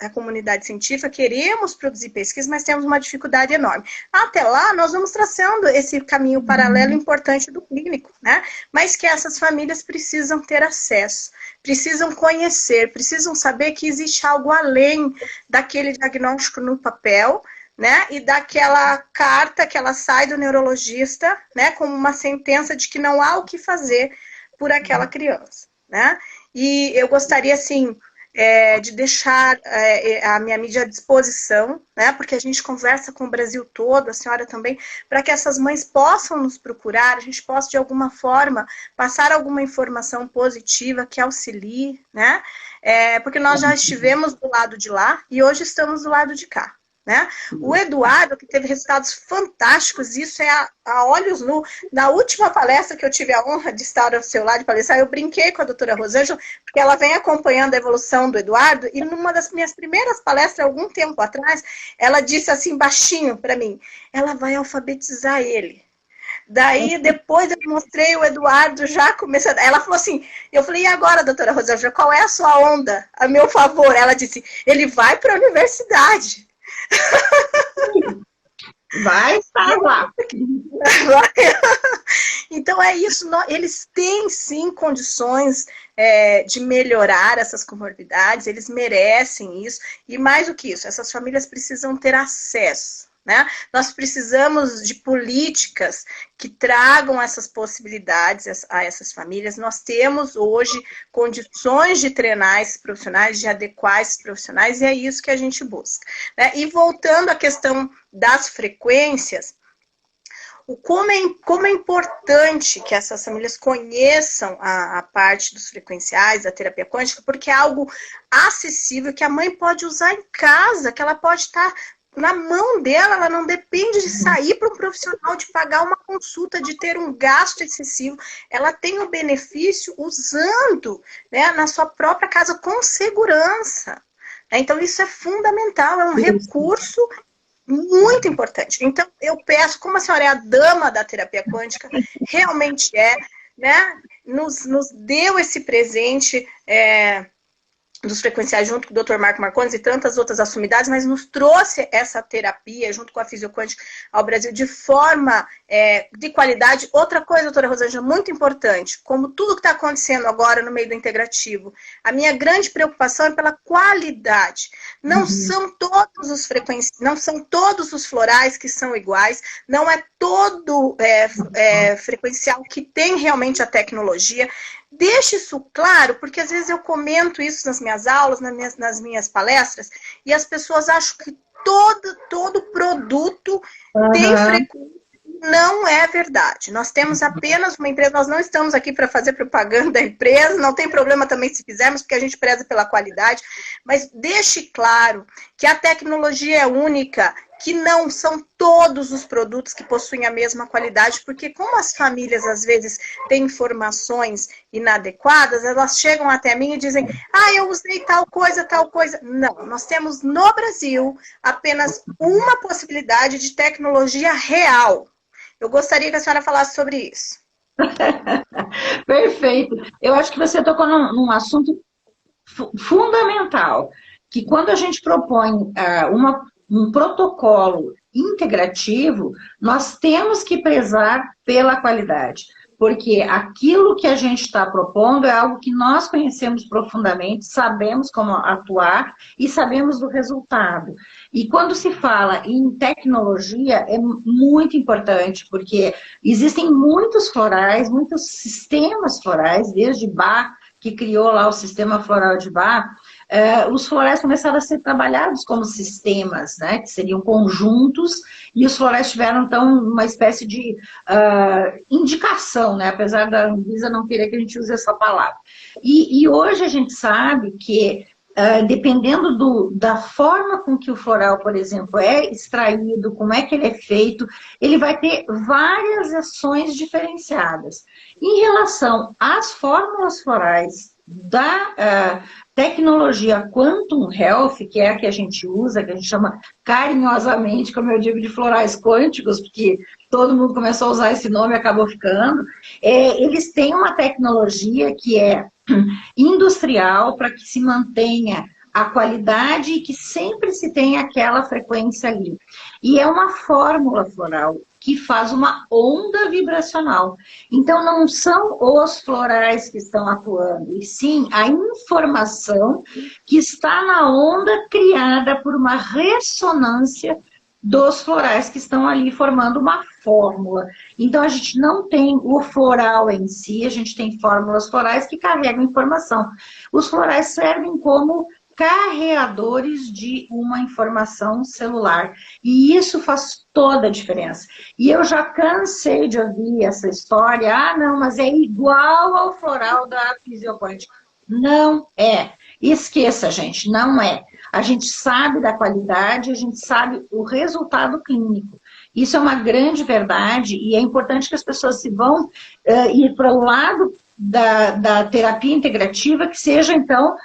comunidade científica, queremos produzir pesquisa, mas temos uma dificuldade enorme. Até lá, nós vamos traçando esse caminho paralelo importante do clínico, né? Mas que essas famílias precisam ter acesso, precisam conhecer, precisam saber que existe algo além daquele diagnóstico no papel, né? E daquela carta que ela sai do neurologista, né? Como uma sentença de que não há o que fazer por aquela criança, né? E eu gostaria, assim, de deixar a minha mídia à disposição, né, porque a gente conversa com o Brasil todo, a senhora também, para que essas mães possam nos procurar, a gente possa, de alguma forma, passar alguma informação positiva que auxilie, né, porque nós já estivemos do lado de lá e hoje estamos do lado de cá. Né? O Eduardo, que teve resultados fantásticos, isso é a olhos nu. Na última palestra que eu tive a honra de estar ao seu lado de palestrar, eu brinquei com a doutora Rosângela, porque ela vem acompanhando a evolução do Eduardo, e numa das minhas primeiras palestras, algum tempo atrás, ela disse assim, baixinho para mim, ela vai alfabetizar ele. Daí, depois eu mostrei o Eduardo já começando. Ela falou assim, eu falei, e agora, doutora Rosângela, qual é a sua onda a meu favor? Ela disse, ele vai para a universidade. Vai estar lá. Então é isso, eles têm sim condições de melhorar essas comorbidades, eles merecem isso, e mais do que isso, essas famílias precisam ter acesso. Né? Nós precisamos de políticas que tragam essas possibilidades a essas famílias. Nós temos hoje condições de treinar esses profissionais, de adequar esses profissionais, e é isso que a gente busca. Né? E voltando à questão das frequências, como é importante que essas famílias conheçam a parte dos frequenciais, da terapia quântica, porque é algo acessível que a mãe pode usar em casa, que ela pode estar na mão dela, ela não depende de sair para um profissional, de pagar uma consulta, de ter um gasto excessivo. Ela tem o benefício usando, né, na sua própria casa com segurança. Então, isso é fundamental, é um recurso muito importante. Então, eu peço, como a senhora é a dama da terapia quântica, realmente né, nos deu esse presente, dos frequenciais junto com o Dr. Marco Marcondes e tantas outras assumidades, mas nos trouxe essa terapia junto com a fisioquântica ao Brasil de forma de qualidade. Outra coisa, doutora Rosângela, muito importante, como tudo que está acontecendo agora no meio do integrativo, a minha grande preocupação é pela qualidade. Não são todos os não são todos os florais que são iguais, não é todo frequencial que tem realmente a tecnologia. Deixe isso claro, porque às vezes eu comento isso nas minhas aulas, nas minhas palestras, e as pessoas acham que todo produto tem frequência. Não é verdade. Nós temos apenas uma empresa, nós não estamos aqui para fazer propaganda da empresa, não tem problema também se fizermos, porque a gente preza pela qualidade, mas deixe claro que a tecnologia é única, que não são todos os produtos que possuem a mesma qualidade, porque como as famílias às vezes têm informações inadequadas, elas chegam até mim e dizem, eu usei tal coisa. Não, nós temos no Brasil apenas uma possibilidade de tecnologia real. Eu gostaria que a senhora falasse sobre isso. Perfeito. Eu acho que você tocou num assunto fundamental. que quando a gente propõe um protocolo integrativo, nós temos que prezar pela qualidade, porque aquilo que a gente está propondo é algo que nós conhecemos profundamente, sabemos como atuar e sabemos do resultado. E quando se fala em tecnologia, é muito importante, porque existem muitos florais, muitos sistemas florais, desde Bach, que criou lá o sistema floral de Bach, os florais começaram a ser trabalhados como sistemas, né, que seriam conjuntos, e os florais tiveram, então, uma espécie de indicação, né, apesar da Anvisa não querer que a gente use essa palavra. E hoje a gente sabe que, dependendo da forma com que o floral, por exemplo, é extraído, como é que ele é feito, ele vai ter várias ações diferenciadas. Em relação às fórmulas florais da tecnologia Quantum Health, que é a que a gente usa, que a gente chama carinhosamente, como eu digo, de florais quânticos, porque todo mundo começou a usar esse nome e acabou ficando, eles têm uma tecnologia que é industrial para que se mantenha a qualidade e que sempre se tenha aquela frequência ali. E é uma fórmula floral que faz uma onda vibracional. Então, não são os florais que estão atuando, e sim a informação que está na onda criada por uma ressonância dos florais que estão ali formando uma fórmula. Então, a gente não tem o floral em si, a gente tem fórmulas florais que carregam informação. Os florais servem como carreadores de uma informação celular. E isso faz toda a diferença. E eu já cansei de ouvir essa história, não, mas é igual ao floral da fisioquântica. Não é. Esqueça, gente, não é. A gente sabe da qualidade, a gente sabe o resultado clínico. Isso é uma grande verdade e é importante que as pessoas se vão ir para o lado da terapia integrativa, que seja, então,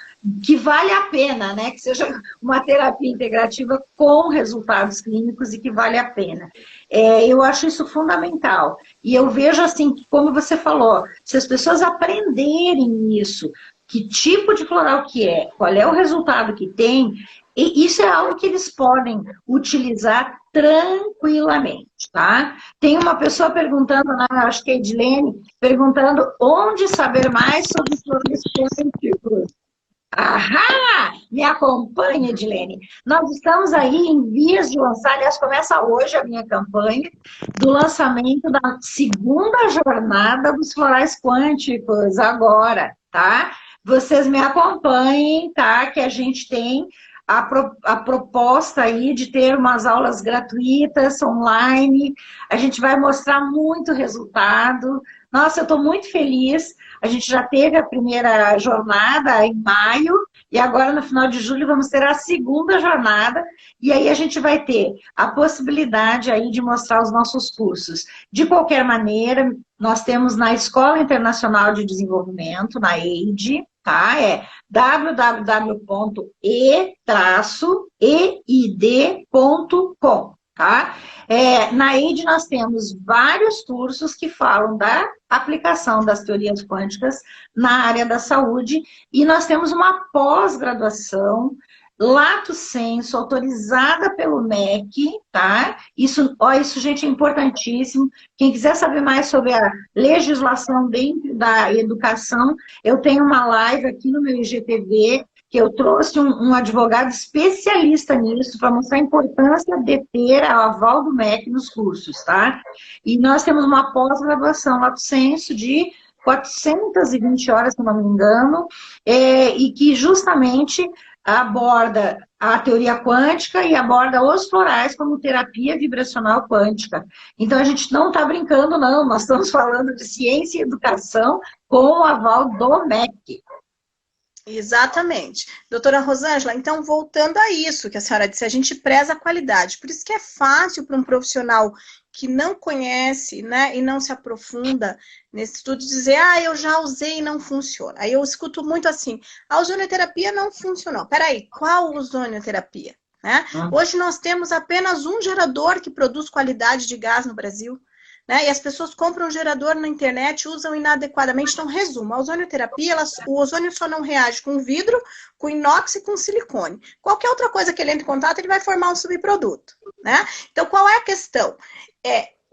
que vale a pena, né? Que seja uma terapia integrativa com resultados clínicos e que vale a pena. Eu acho isso fundamental. E eu vejo assim, que como você falou, se as pessoas aprenderem isso, que tipo de floral que é, qual é o resultado que tem, e isso é algo que eles podem utilizar tranquilamente, tá? Tem uma pessoa perguntando, né, acho que é a Edilene, perguntando onde saber mais sobre flores quânticos. Ahá! Me acompanha, Edilene. Nós estamos aí em vias de lançar, aliás, começa hoje a minha campanha do lançamento da segunda jornada dos florais quânticos, agora, tá? Vocês me acompanhem, tá? Que a gente tem a proposta aí de ter umas aulas gratuitas, online. A gente vai mostrar muito resultado. Nossa, eu estou muito feliz. A gente já teve a primeira jornada em maio, e agora no final de julho vamos ter a segunda jornada, e aí a gente vai ter a possibilidade aí de mostrar os nossos cursos. De qualquer maneira, nós temos na Escola Internacional de Desenvolvimento, na EID, tá? É www.e-eid.com. Tá? Na EID nós temos vários cursos que falam da aplicação das teorias quânticas na área da saúde, e nós temos uma pós-graduação lato sensu, autorizada pelo MEC, tá? Isso, gente, é importantíssimo. Quem quiser saber mais sobre a legislação dentro da educação, eu tenho uma live aqui no meu IGTV, que eu trouxe um advogado especialista nisso, para mostrar a importância de ter a aval do MEC nos cursos, tá? E nós temos uma pós-graduação lato sensu de 420 horas, se não me engano, e que justamente aborda a teoria quântica e aborda os florais como terapia vibracional quântica. Então, a gente não está brincando, não. Nós estamos falando de ciência e educação com o aval do MEC. Exatamente. Doutora Rosângela, então voltando a isso que a senhora disse, a gente preza a qualidade. Por isso que é fácil para um profissional que não conhece, né, e não se aprofunda nesse estudo, dizer, eu já usei e não funciona. Aí eu escuto muito assim, a ozonioterapia não funcionou. Peraí, qual ozonioterapia? Né? Hoje nós temos apenas um gerador que produz qualidade de gás no Brasil. né? E as pessoas compram um gerador na internet, usam inadequadamente. Então, resumo, a ozonioterapia, o ozônio só não reage com vidro, com inox e com silicone. Qualquer outra coisa que ele entre em contato, ele vai formar um subproduto, né? Então, qual é a questão?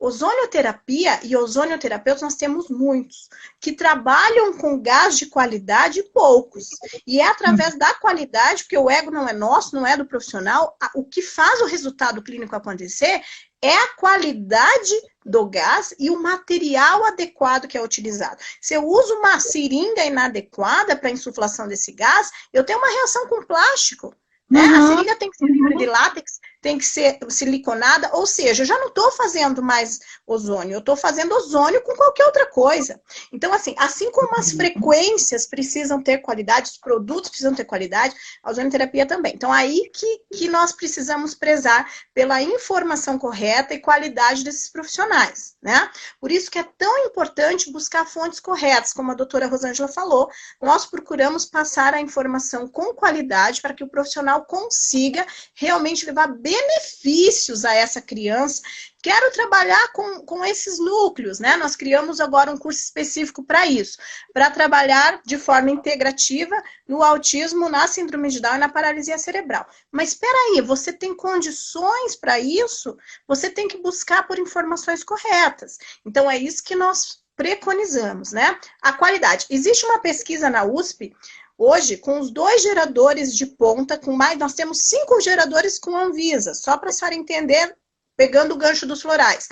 Ozonioterapia e ozonioterapeutas nós temos muitos, que trabalham com gás de qualidade poucos. E é através da qualidade, porque o ego não é nosso, não é do profissional, o que faz o resultado clínico acontecer é a qualidade do gás e o material adequado que é utilizado. Se eu uso uma seringa inadequada para a insuflação desse gás, eu tenho uma reação com plástico. Né? A seringa tem que ser livre de látex, tem que ser siliconada, ou seja, eu já não estou fazendo mais ozônio, eu estou fazendo ozônio com qualquer outra coisa. Então, assim como as frequências precisam ter qualidade, os produtos precisam ter qualidade, a ozonioterapia também. Então, aí que nós precisamos prezar pela informação correta e qualidade desses profissionais, né? Por isso que é tão importante buscar fontes corretas, como a doutora Rosângela falou, nós procuramos passar a informação com qualidade para que o profissional consiga realmente levar benefícios a essa criança. Quero trabalhar com esses núcleos, né? Nós criamos agora um curso específico para isso, para trabalhar de forma integrativa no autismo, na síndrome de Down e na paralisia cerebral. Mas espera aí, você tem condições para isso? Você tem que buscar por informações corretas. Então, é isso que nós preconizamos, né? A qualidade. Existe uma pesquisa na USP, hoje, com os 2 geradores de ponta, nós temos 5 geradores com Anvisa, só para a senhora entender, pegando o gancho dos florais.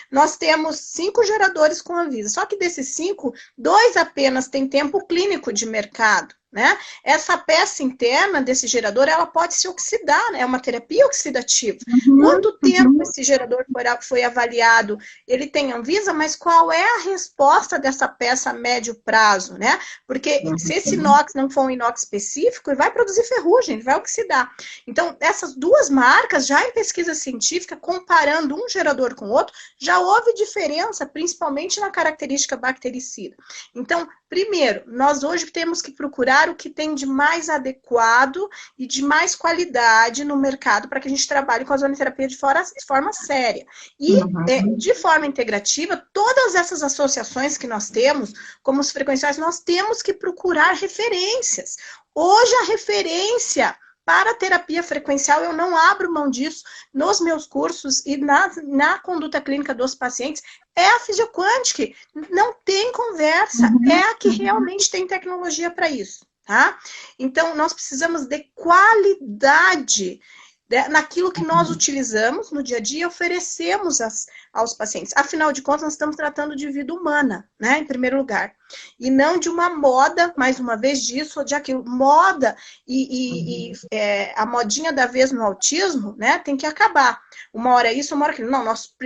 Nós temos 5 geradores com Anvisa, só que desses 5, 2 apenas têm tempo clínico de mercado, né? Essa peça interna desse gerador, ela pode se oxidar, né? É uma terapia oxidativa. Quanto tempo esse gerador foi avaliado? Ele tem Anvisa, mas qual é a resposta dessa peça a médio prazo, né? Porque se esse inox não for um inox específico, ele vai produzir ferrugem, ele vai oxidar. Então, essas 2 marcas, já em pesquisa científica, comparando um gerador com o outro, já houve diferença, principalmente na característica bactericida. Então, primeiro, nós hoje temos que procurar o que tem de mais adequado e de mais qualidade no mercado para que a gente trabalhe com a ozonioterapia de forma séria. E, de forma integrativa, todas essas associações que nós temos, como os frequenciais, nós temos que procurar referências. Hoje, a referência para a terapia frequencial, eu não abro mão disso nos meus cursos e na conduta clínica dos pacientes, é a Physioquantic. Não tem conversa, é a que realmente tem tecnologia para isso, tá? Então, nós precisamos de qualidade naquilo que nós utilizamos no dia a dia e oferecemos aos pacientes. Afinal de contas, nós estamos tratando de vida humana, né, em primeiro lugar. E não de uma moda, mais uma vez, disso ou de aquilo. Moda a modinha da vez no autismo, né, tem que acabar. Uma hora isso, uma hora aquilo. Não,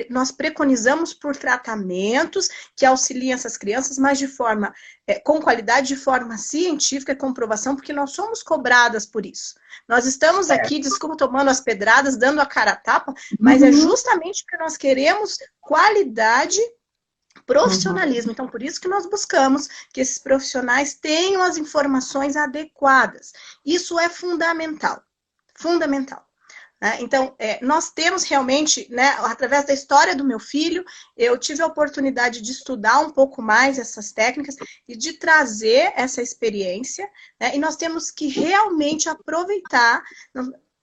nós preconizamos por tratamentos que auxiliem essas crianças, mas de forma, com qualidade, de forma científica e comprovação, porque nós somos cobradas por isso. Nós estamos aqui, desculpa, tomando as pedradas, dando a cara a tapa, mas é justamente porque nós queremos qualidade, profissionalismo. Então, por isso que nós buscamos que esses profissionais tenham as informações adequadas. Isso é fundamental. Fundamental. Então, nós temos realmente, né, através da história do meu filho, eu tive a oportunidade de estudar um pouco mais essas técnicas e de trazer essa experiência, né, e nós temos que realmente aproveitar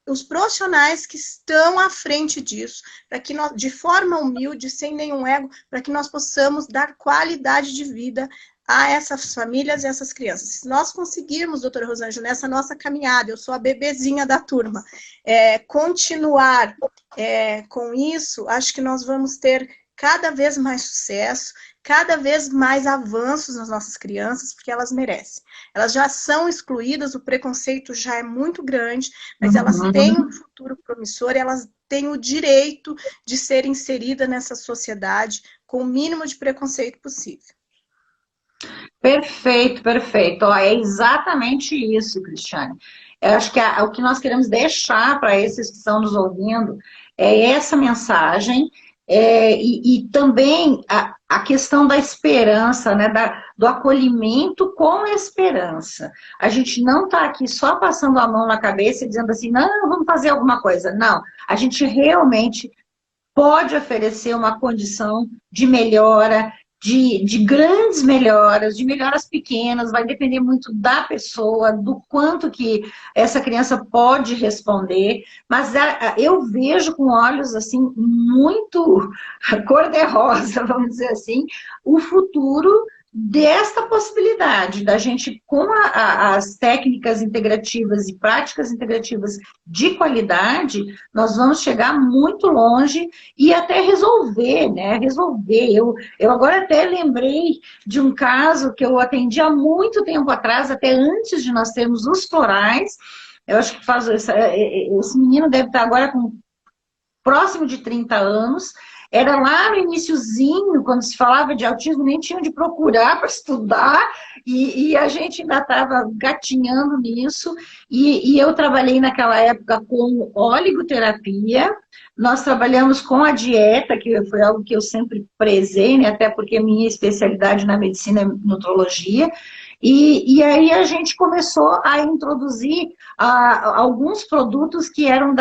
os profissionais que estão à frente disso, para que nós, de forma humilde, sem nenhum ego, para que nós possamos dar qualidade de vida a essas famílias e essas crianças. Se nós conseguirmos, doutora Rosângela, nessa nossa caminhada, eu sou a bebezinha da turma, continuar com isso, acho que nós vamos ter cada vez mais sucesso, cada vez mais avanços nas nossas crianças, porque elas merecem. Elas já são excluídas, o preconceito já é muito grande, mas elas têm um futuro promissor e elas têm o direito de ser inseridas nessa sociedade com o mínimo de preconceito possível. Perfeito, perfeito. É exatamente isso, Cristiane. Eu acho que o que nós queremos deixar para esses que estão nos ouvindo é essa mensagem e também a questão da esperança, né, do acolhimento com esperança. A gente não está aqui só passando a mão na cabeça e dizendo assim, não, vamos fazer alguma coisa. Não, a gente realmente pode oferecer uma condição de melhora, de grandes melhoras, de melhoras pequenas, vai depender muito da pessoa, do quanto que essa criança pode responder, mas eu vejo com olhos, assim, muito cor-de-rosa, vamos dizer assim, o futuro desta possibilidade da gente, com as técnicas integrativas e práticas integrativas de qualidade, nós vamos chegar muito longe e até resolver, né? Resolver. Eu agora até lembrei de um caso que eu atendi há muito tempo atrás, até antes de nós termos os florais. Eu acho que esse menino deve estar agora com próximo de 30 anos. Era lá no iniciozinho, quando se falava de autismo, nem tinha onde procurar para estudar, e a gente ainda estava gatinhando nisso, e eu trabalhei naquela época com oligoterapia, nós trabalhamos com a dieta, que foi algo que eu sempre prezei, né, até porque minha especialidade na medicina é nutrologia, e aí a gente começou a introduzir alguns produtos que eram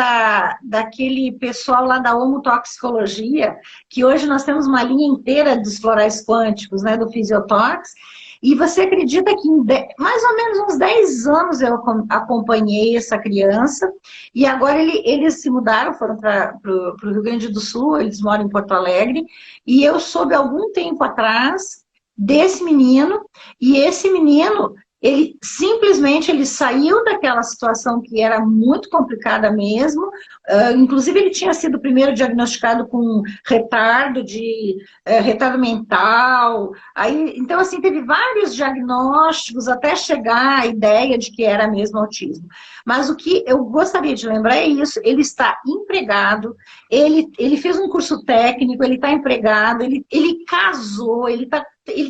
daquele pessoal lá da homotoxicologia, que hoje nós temos uma linha inteira dos florais quânticos, né, do Fisiotox, e você acredita que em mais ou menos uns 10 anos eu acompanhei essa criança, e agora eles se mudaram, foram para o Rio Grande do Sul, eles moram em Porto Alegre, e eu soube algum tempo atrás desse menino, e esse menino, ele simplesmente ele saiu daquela situação que era muito complicada mesmo, inclusive ele tinha sido primeiro diagnosticado com retardo retardo mental, aí, então assim, teve vários diagnósticos até chegar à ideia de que era mesmo autismo. Mas o que eu gostaria de lembrar é isso, ele está empregado, ele fez um curso técnico, ele está empregado, ele casou, ele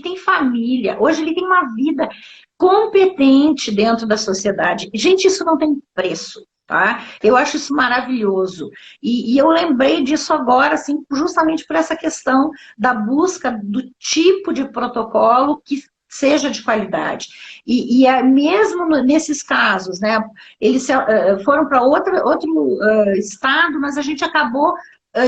tem família, hoje ele tem uma vida competente dentro da sociedade. Gente, isso não tem preço, tá? Eu acho isso maravilhoso. E eu lembrei disso agora, assim, justamente por essa questão da busca do tipo de protocolo que seja de qualidade. E mesmo nesses casos, né, eles foram para outro estado, mas a gente acabou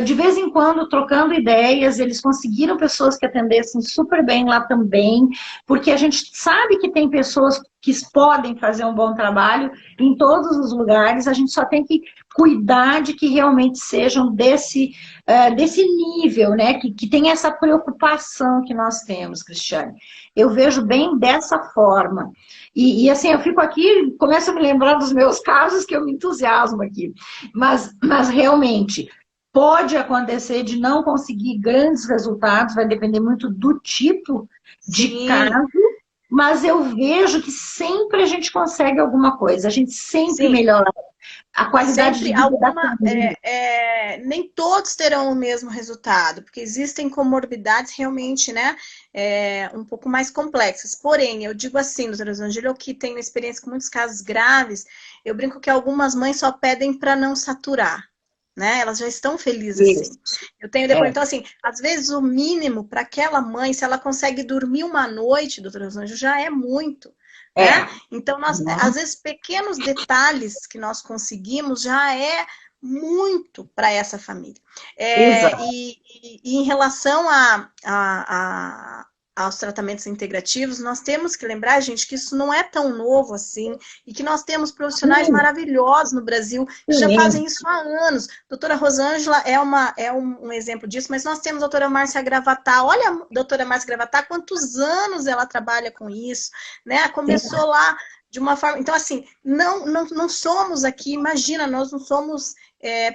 de vez em quando, trocando ideias, eles conseguiram pessoas que atendessem super bem lá também, porque a gente sabe que tem pessoas que podem fazer um bom trabalho em todos os lugares, a gente só tem que cuidar de que realmente sejam desse nível, né, que tem essa preocupação que nós temos, Cristiane. Eu vejo bem dessa forma. E assim, eu fico aqui, começo a me lembrar dos meus casos, que eu me entusiasmo aqui. Mas realmente, pode acontecer de não conseguir grandes resultados, vai depender muito do tipo de caso, mas eu vejo que sempre a gente consegue alguma coisa, a gente sempre melhora a qualidade de vida. Nem todos terão o mesmo resultado, porque existem comorbidades realmente, né, um pouco mais complexas. Porém, eu digo assim, doutora Rosângela, eu que tenho experiência com muitos casos graves, eu brinco que algumas mães só pedem para não saturar. Né? Elas já estão felizes assim. Eu tenho depois, então assim, às vezes o mínimo para aquela mãe, se ela consegue dormir uma noite, doutora Rosângela, já é muito. Né? Então, às vezes, pequenos detalhes que nós conseguimos já é muito para essa família. E em relação aos tratamentos integrativos, nós temos que lembrar, gente, que isso não é tão novo assim, e que nós temos profissionais maravilhosos no Brasil que já fazem isso há anos. Doutora Rosângela é um exemplo disso, mas nós temos a doutora Márcia Gravatá. Olha a doutora Márcia Gravatá, quantos anos ela trabalha com isso, né? Começou lá de uma forma... Então, assim, não somos aqui, imagina, nós não somos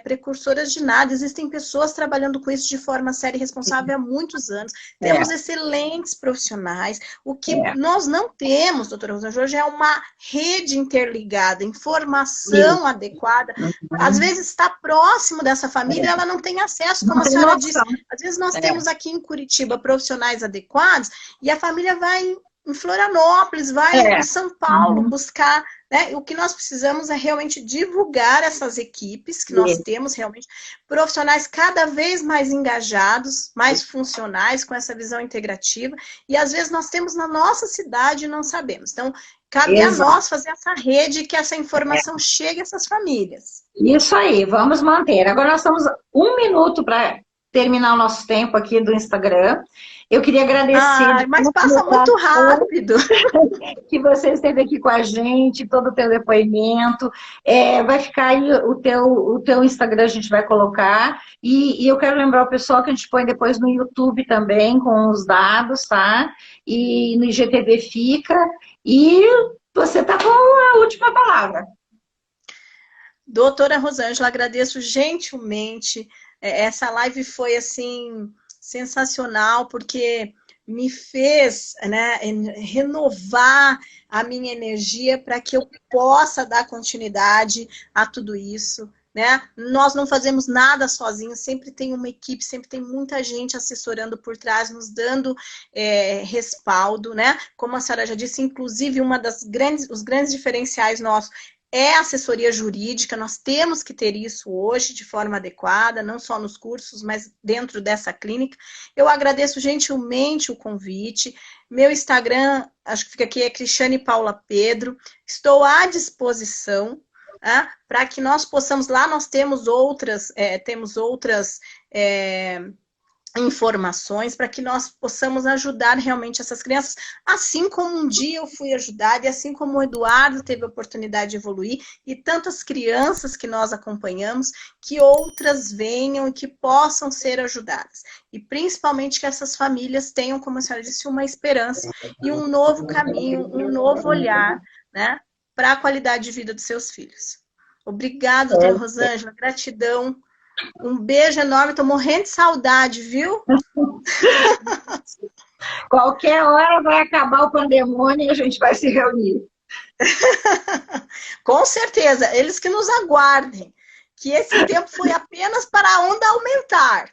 precursoras de nada. Existem pessoas trabalhando com isso de forma séria e responsável há muitos anos. Temos excelentes profissionais. O que nós não temos, doutora Rosângela, hoje é uma rede interligada, informação adequada. Às vezes está próximo dessa família, ela não tem acesso, como a senhora disse. Às vezes nós temos aqui em Curitiba profissionais adequados e a família vai em Florianópolis, vai em São Paulo buscar, né? O que nós precisamos é realmente divulgar essas equipes que nós temos realmente, profissionais cada vez mais engajados, mais funcionais, com essa visão integrativa, e às vezes nós temos na nossa cidade e não sabemos. Então, cabe a nós fazer essa rede, que essa informação chegue a essas famílias. Isso aí, vamos manter. Agora nós estamos 1 minuto para terminar o nosso tempo aqui do Instagram. Eu queria agradecer. Mas passa muito rápido. Que você esteve aqui com a gente, todo o teu depoimento. Vai ficar aí o teu Instagram, a gente vai colocar. E eu quero lembrar o pessoal que a gente põe depois no YouTube também, com os dados, tá? E no IGTV fica. E você tá com a última palavra. Doutora Rosângela, agradeço gentilmente. Essa live foi, assim, sensacional, porque me fez, né, renovar a minha energia para que eu possa dar continuidade a tudo isso. Né? Nós não fazemos nada sozinhos, sempre tem uma equipe, sempre tem muita gente assessorando por trás, nos dando respaldo, né? Como a senhora já disse, inclusive os grandes diferenciais nossos é assessoria jurídica, nós temos que ter isso hoje de forma adequada, não só nos cursos, mas dentro dessa clínica. Eu agradeço gentilmente o convite. Meu Instagram, acho que fica aqui, é Cristiane Paula Pedro. Estou à disposição, para que nós possamos, lá nós temos outras informações para que nós possamos ajudar realmente essas crianças, assim como um dia eu fui ajudada, e assim como o Eduardo teve a oportunidade de evoluir, e tantas crianças que nós acompanhamos, que outras venham e que possam ser ajudadas. E principalmente que essas famílias tenham, como a senhora disse, uma esperança e um novo caminho, um novo olhar, né, para a qualidade de vida dos seus filhos. Obrigada, doutora Rosângela, gratidão. Um beijo enorme, tô morrendo de saudade, viu? Qualquer hora vai acabar o pandemônio e a gente vai se reunir. Com certeza, eles que nos aguardem, que esse tempo foi apenas para a onda aumentar.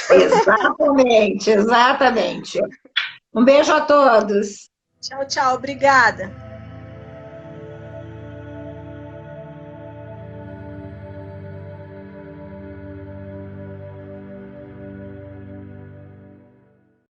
Exatamente, exatamente. Um beijo a todos. Tchau, tchau, obrigada.